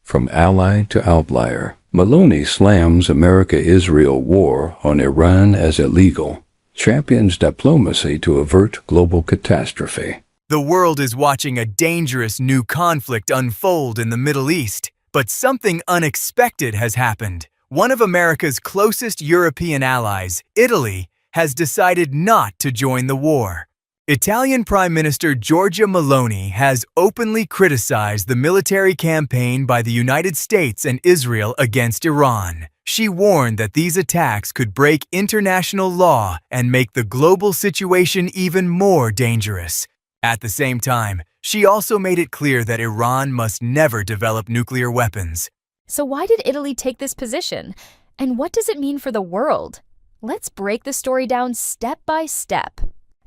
From ally to outlier, Meloni slams America-Israel war on Iran as illegal, champions diplomacy to avert global catastrophe. The world is watching a dangerous new conflict unfold in the Middle East, but something unexpected has happened. One of America's closest European allies, Italy, has decided not to join the war. Italian Prime Minister Giorgia Meloni has openly criticized the military campaign by the United States and Israel against Iran. She warned that these attacks could break international law and make the global situation even more dangerous. At the same time, she also made it clear that Iran must never develop nuclear weapons. So why did Italy take this position? And what does it mean for the world? Let's break the story down step by step.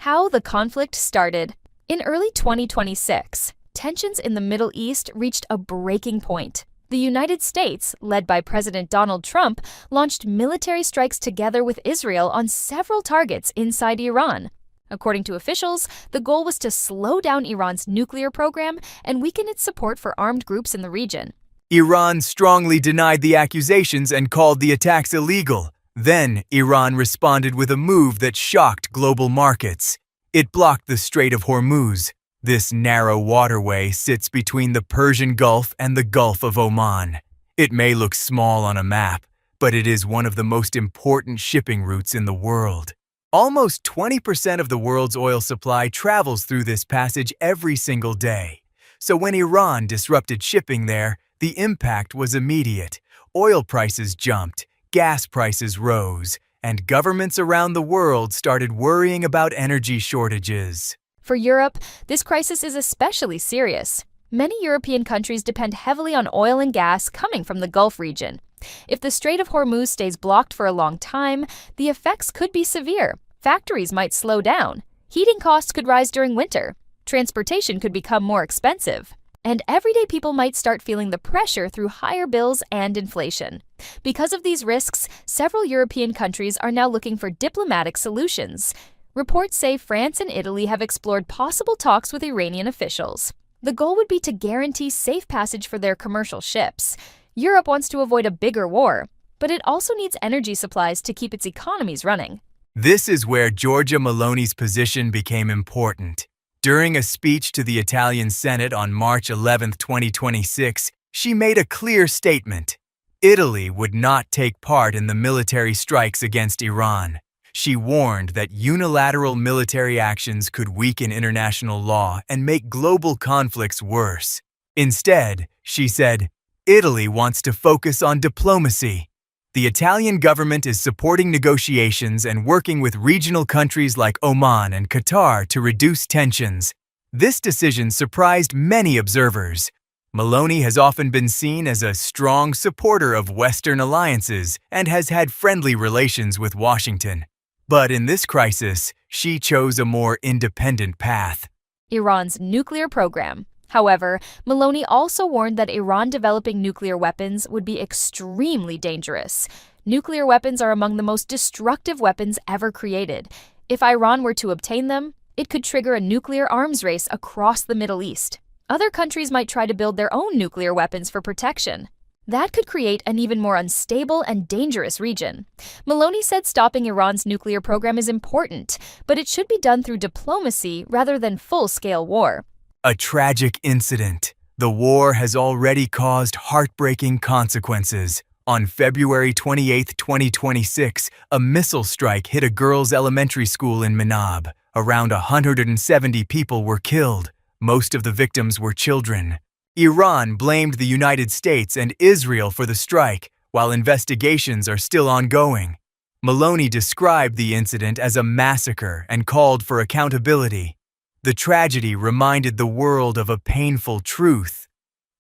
How the conflict started. In early 2026, tensions in the Middle East reached a breaking point. The United States, led by President Donald Trump, launched military strikes together with Israel on several targets inside Iran. According to officials, the goal was to slow down Iran's nuclear program and weaken its support for armed groups in the region. Iran strongly denied the accusations and called the attacks illegal. Then, Iran responded with a move that shocked global markets. It blocked the Strait of Hormuz. This narrow waterway sits between the Persian Gulf and the Gulf of Oman. It may look small on a map, but it is one of the most important shipping routes in the world. Almost 20% of the world's oil supply travels through this passage every single day. So when Iran disrupted shipping there, the impact was immediate. Oil prices jumped, gas prices rose, and governments around the world started worrying about energy shortages. For Europe, this crisis is especially serious. Many European countries depend heavily on oil and gas coming from the Gulf region. If the Strait of Hormuz stays blocked for a long time, the effects could be severe. Factories might slow down. Heating costs could rise during winter. Transportation could become more expensive. And everyday people might start feeling the pressure through higher bills and inflation. Because of these risks, several European countries are now looking for diplomatic solutions. Reports say France and Italy have explored possible talks with Iranian officials. The goal would be to guarantee safe passage for their commercial ships. Europe wants to avoid a bigger war, but it also needs energy supplies to keep its economies running. This is where Giorgia Meloni's position became important. During a speech to the Italian Senate on March 11, 2026, she made a clear statement. Italy would not take part in the military strikes against Iran. She warned that unilateral military actions could weaken international law and make global conflicts worse. Instead, she said, Italy wants to focus on diplomacy. The Italian government is supporting negotiations and working with regional countries like Oman and Qatar to reduce tensions. This decision surprised many observers. Meloni has often been seen as a strong supporter of Western alliances and has had friendly relations with Washington. But in this crisis, she chose a more independent path. Iran's nuclear program. However, Meloni also warned that Iran developing nuclear weapons would be extremely dangerous. Nuclear weapons are among the most destructive weapons ever created. If Iran were to obtain them, it could trigger a nuclear arms race across the Middle East. Other countries might try to build their own nuclear weapons for protection. That could create an even more unstable and dangerous region. Meloni said stopping Iran's nuclear program is important, but it should be done through diplomacy rather than full-scale war. A tragic incident. The war has already caused heartbreaking consequences. On February 28, 2026, a missile strike hit a girls' elementary school in Manab. Around 170 people were killed. Most of the victims were children. Iran blamed the United States and Israel for the strike, while investigations are still ongoing. Meloni described the incident as a massacre and called for accountability. The tragedy reminded the world of a painful truth.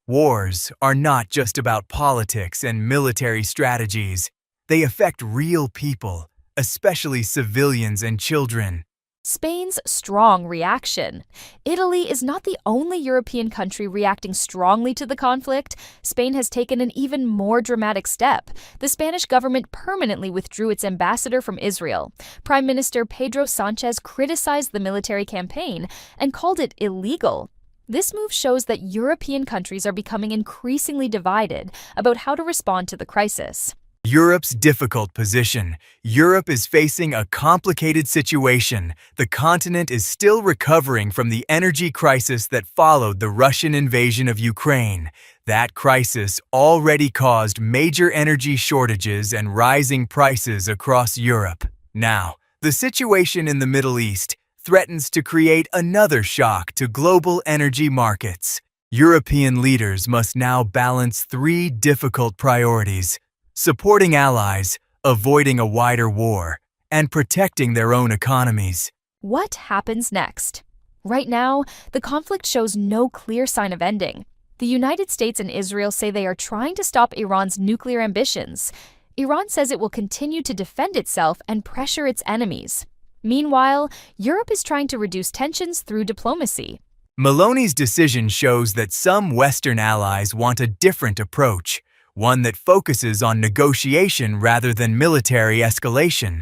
Wars are not just about politics and military strategies. They affect real people, especially civilians and children. Spain's strong reaction. Italy is not the only European country reacting strongly to the conflict. Spain has taken an even more dramatic step. The Spanish government permanently withdrew its ambassador from Israel. Prime Minister Pedro Sanchez criticized the military campaign and called it illegal. This move shows that European countries are becoming increasingly divided about how to respond to the crisis. Europe's difficult position. Europe is facing a complicated situation. The continent is still recovering from the energy crisis that followed the Russian invasion of Ukraine. That crisis already caused major energy shortages and rising prices across Europe. Now, the situation in the Middle East threatens to create another shock to global energy markets. European leaders must now balance three difficult priorities: supporting allies, avoiding a wider war, and protecting their own economies. What happens next? Right now, the conflict shows no clear sign of ending. The United States and Israel say they are trying to stop Iran's nuclear ambitions. Iran says it will continue to defend itself and pressure its enemies. Meanwhile, Europe is trying to reduce tensions through diplomacy. Meloni's decision shows that some Western allies want a different approach, one that focuses on negotiation rather than military escalation.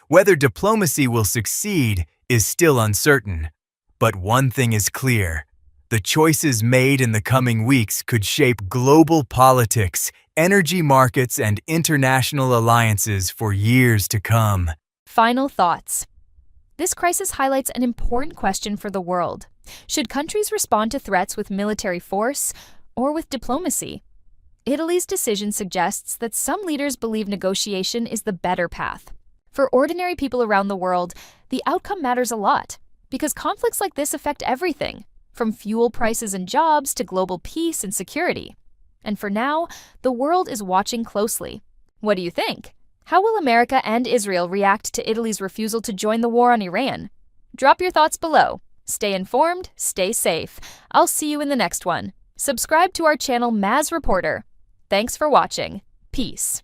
Whether diplomacy will succeed is still uncertain. But one thing is clear: the choices made in the coming weeks could shape global politics, energy markets, and international alliances for years to come. Final thoughts. This crisis highlights an important question for the world. Should countries respond to threats with military force or with diplomacy? Italy's decision suggests that some leaders believe negotiation is the better path. For ordinary people around the world, the outcome matters a lot, because conflicts like this affect everything, from fuel prices and jobs to global peace and security. And for now, the world is watching closely. What do you think? How will America and Israel react to Italy's refusal to join the war on Iran? Drop your thoughts below. Stay informed, stay safe. I'll see you in the next one. Subscribe to our channel Maz Reporter. Thanks for watching. Peace.